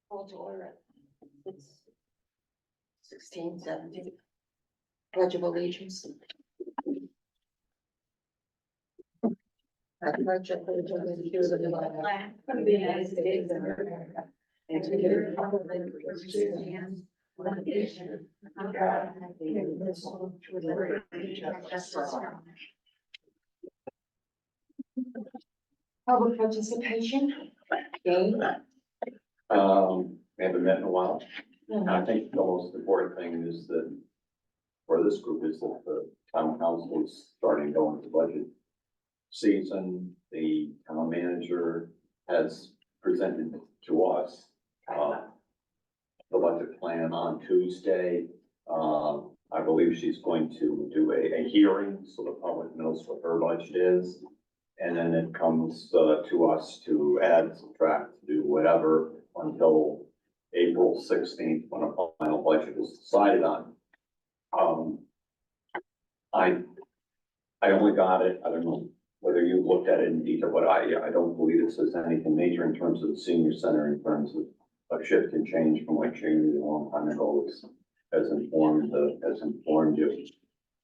Call to order. It's 16:17. Pledge of Allegiance. I pledge allegiance to the flag of the United States of America and to the republic which stands one nation under God, indivisible, with liberty and justice for all. Public participation. Game. We haven't met in a while. I think the most important thing is that for this group is that the town council is starting to go into budget season. The town manager has presented to us, the budget plan on Tuesday. I believe she's going to do a hearing so the public knows what her budget is. And then it comes to us to add, subtract, do whatever until April 16th, when a final budget is decided on. I only got it, I don't know whether you looked at it in detail, but I don't believe it says anything major in terms of the senior center, in terms of a shift and change from what Jamie a long time ago has informed you.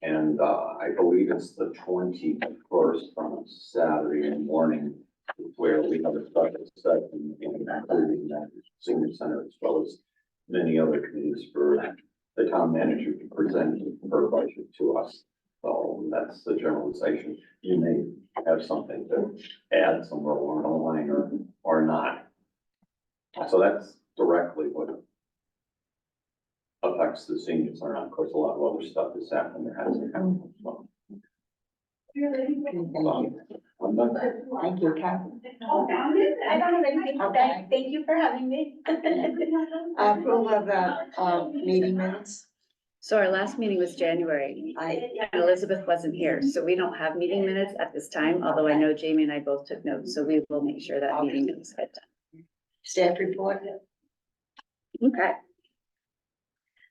And I believe it's the 21st on Saturday morning where we have a special session in that senior center, as well as many other committees, for the town manager to present her budget to us. So that's the generalization. You may have something to add somewhere along the line or not. So that's directly what affects the senior center. Of course, a lot of other stuff is happening. There hasn't happened. So, I'm done. Thank you, Kathy. I don't have anything to Okay. say. Thank you for having me. Approval of the meeting minutes. So our last meeting was January, and Elizabeth wasn't here, so we don't have meeting minutes at this time, although I know Jamie and I both took notes, so we will make sure that meeting minutes get Staff report. done. Okay.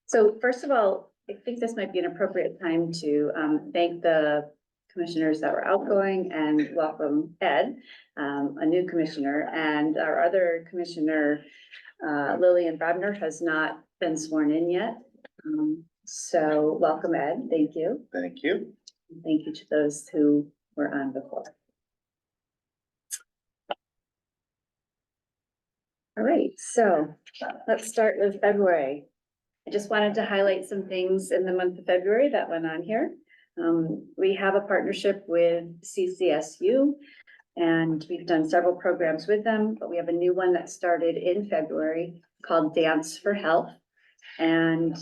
So first of all, I think this might be an appropriate time to thank the commissioners that were outgoing and welcome Ed, a new commissioner, and our other commissioner, Lillian Brabner, has not been sworn in yet. So welcome, Ed. Thank you. Thank you. Thank you to those who were on before. All right, so let's start with February. I just wanted to highlight some things in the month of February that went on here. We have a partnership with CCSU, and we've done several programs with them, but we have a new one that started in February called Dance for Health. And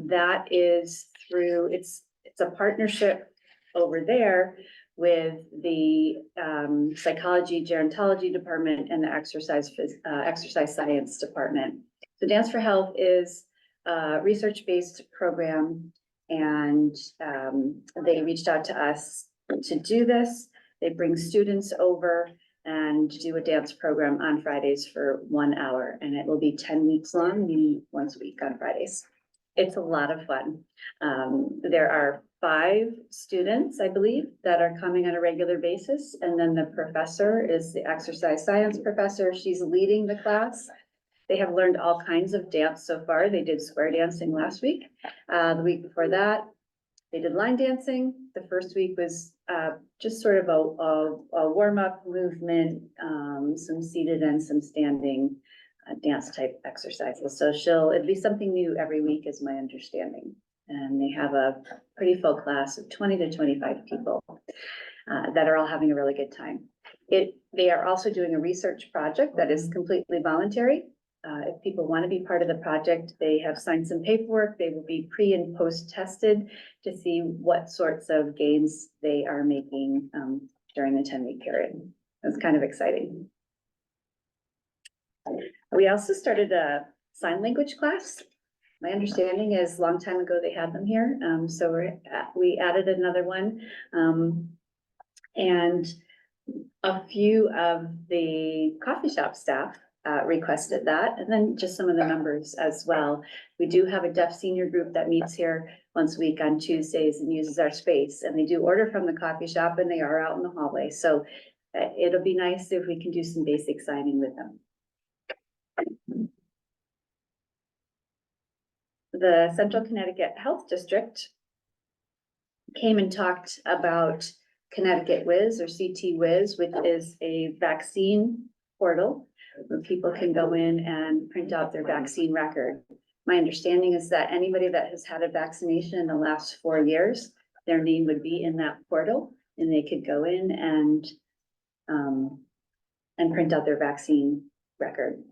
that is through, it's a partnership over there with the psychology, gerontology department and the exercise science department. So Dance for Health is a research-based program, and they reached out to us to do this. They bring students over and do a dance program on Fridays for 1 hour, and it will be 10 weeks long, meaning once a week on Fridays. It's a lot of fun. There are 5 students, I believe, that are coming on a regular basis, and then the professor is the exercise science professor. She's leading the class. They have learned all kinds of dance so far. They did square dancing last week. The week before that, they did line dancing. The first week was just sort of a warm-up movement, some seated and some standing dance type exercises. So it'll be something new every week is my understanding. And they have a pretty full class of 20 to 25 people that are all having a really good time. They are also doing a research project that is completely voluntary. If people want to be part of the project, they have signed some paperwork. They will be pre and post tested to see what sorts of gains they are making during the 10-week period. It's kind of exciting. We also started a sign language class. My understanding is a long time ago they had them here. So we added another one. And a few of the coffee shop staff requested that, and then just some of the members as well. We do have a deaf senior group that meets here once a week on Tuesdays and uses our space, and they do order from the coffee shop, and they are out in the hallway. So it'll be nice if we can do some basic signing with them. the Central Connecticut Health District came and talked about Connecticut Whiz or CT Whiz, which is a vaccine portal where people can go in and print out their vaccine record. My understanding is that anybody that has had a vaccination in the last 4 years, their name would be in that portal and they could go in and print out their vaccine record.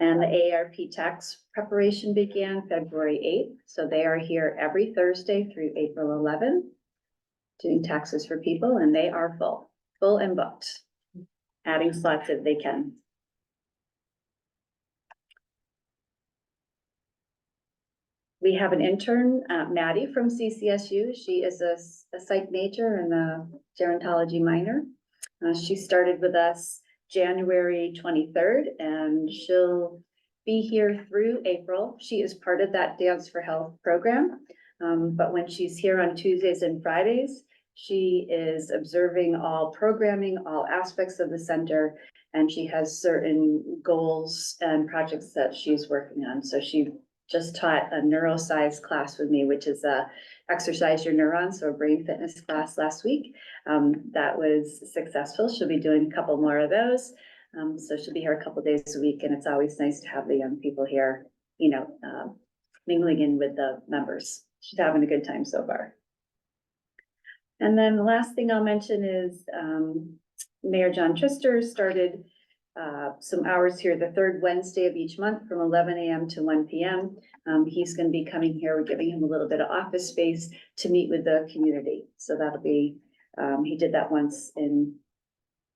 And the ARP tax preparation began February 8th. So they are here every Thursday through April 11th, doing taxes for people, and they are full and booked, adding slots if they can. We have an intern, Maddie from CCSU. She is a psych major and a gerontology minor. She started with us January 23rd, and she'll be here through April. She is part of that Dance for Health program. But when she's here on Tuesdays and Fridays, she is observing all programming, all aspects of the center, and she has certain goals and projects that she's working on. So she just taught a neuroscience class with me, which is exercise your neurons, so a brain fitness class last week. That was successful. She'll be doing a couple more of those. So she'll be here a couple days a week, and it's always nice to have the young people here, mingling in with the members. She's having a good time so far. And then the last thing I'll mention is Mayor John Trister started some hours here the third Wednesday of each month from 11 a.m. to 1 p.m. He's going to be coming here. We're giving him a little bit of office space to meet with the community. So that'll be, he did that once in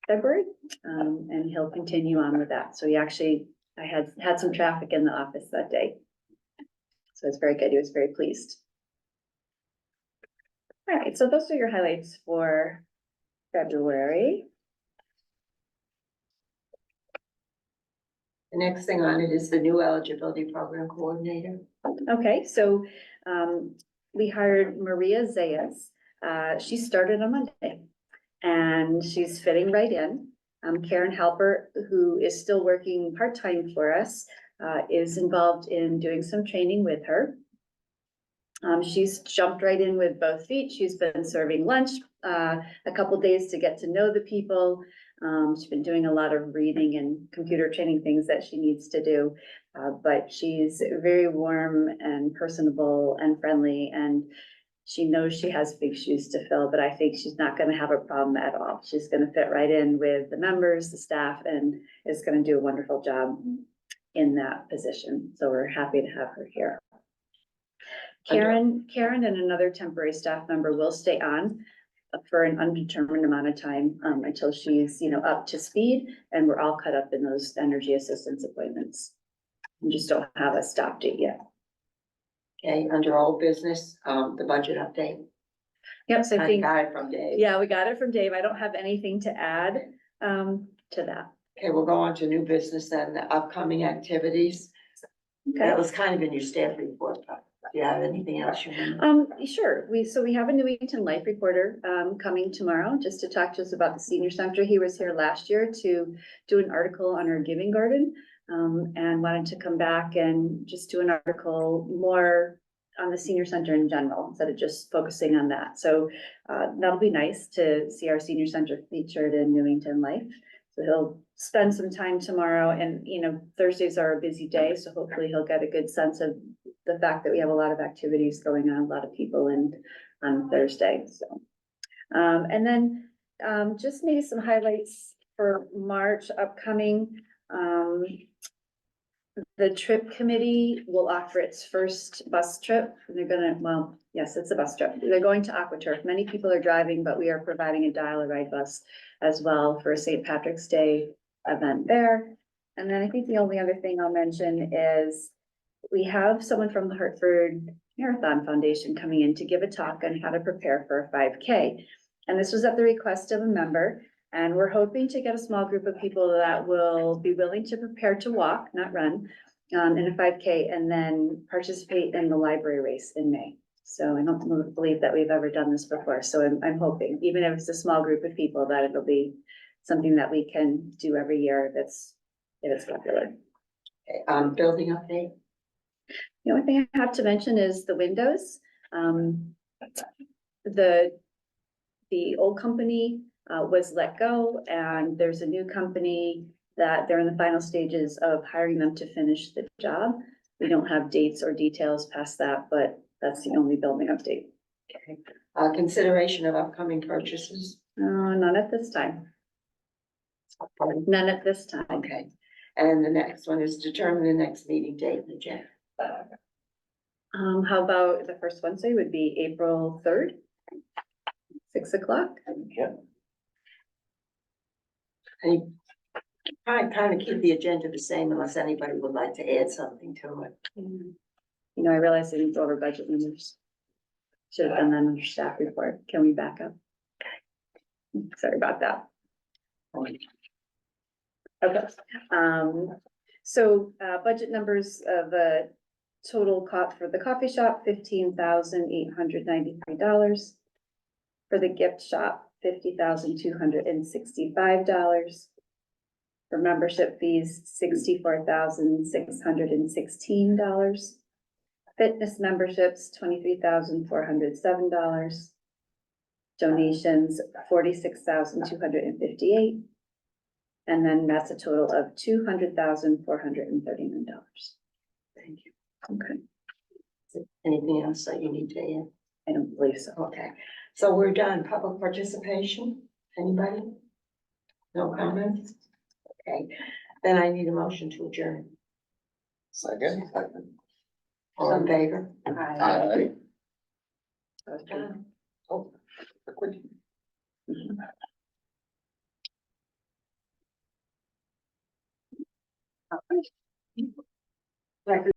February, and he'll continue on with that. So I had some traffic in the office that day. So it's very good. He was very pleased. All right, so those are your highlights for February. The next thing on it is the new eligibility program coordinator. Okay, so we hired Maria Zayas. She started on Monday and she's fitting right in. Karen Halper, who is still working part-time for us, is involved in doing some training with her. She's jumped right in with both feet. She's been serving lunch a couple days to get to know the people. She's been doing a lot of reading and computer training things that she needs to do. But she's very warm and personable and friendly, and she knows she has big shoes to fill, but I think she's not going to have a problem at all. She's going to fit right in with the members, the staff, and is going to do a wonderful job in that position. So we're happy to have her here. Karen and another temporary staff member will stay on for an undetermined amount of time until she's, up to speed, and we're all caught up in those energy assistance appointments. We just don't have a stop date yet. Okay, under old business, the budget update. Yep, so I I think, got it from Dave. yeah, we got it from Dave. I don't have anything to add to that. Okay, we'll go on to new business then, the upcoming activities. Okay. That was kind of in your staff report, but do you have anything else you want? Sure. We have a Newington life reporter coming tomorrow just to talk to us about the senior center. He was here last year to do an article on our giving garden, and wanted to come back and just do an article more on the senior center in general instead of just focusing on that. So that'll be nice to see our senior center featured in Newington Life. So he'll spend some time tomorrow, and Thursdays are a busy day, so hopefully he'll get a good sense of the fact that we have a lot of activities going on, a lot of people on Thursday. So and then just maybe some highlights for March upcoming. The trip committee will offer its first bus trip. They're yes, it's a bus trip. They're going to AquaTurf. Many people are driving, but we are providing a dial-a-ride bus as well for a St. Patrick's Day event there. And then I think the only other thing I'll mention is we have someone from the Hartford Marathon Foundation coming in to give a talk on how to prepare for a 5K. And this was at the request of a member. And we're hoping to get a small group of people that will be willing to prepare to walk, not run, in a 5K, and then participate in the library race in May. So I don't believe that we've ever done this before. So I'm hoping, even if it's a small group of people, that it'll be something that we can do every year if it's popular. Building update? The only thing I have to mention is the windows. The old company was let go, and there's a new company that they're in the final stages of hiring them to finish the job. We don't have dates or details past that, but that's the only building update. Okay. Consideration of upcoming purchases? None at this time. None at this time. Okay, and the next one is determine the next meeting date in the Jan. How about the first Wednesday would be April 3rd, 6 o'clock? Yeah. I kind of keep the agenda the same unless anybody would like to add something to it. You know, I realized I didn't go over budget numbers. Should have done that under staff report. Can we back up? Sorry about that. Okay, budget numbers of the total cost for the coffee shop, $15,893. For the gift shop, $50,265. For membership fees, $64,616. Fitness memberships, $23,407. Donations, $46,258. And then that's a total of $200,439. Thank you. Okay, Anything else that you need to add? I don't believe so. Okay, so we're done. Public participation? Anybody? No comments? Okay, then I need a motion to adjourn. Second. All in favor? Aye. Okay. Oh, quick.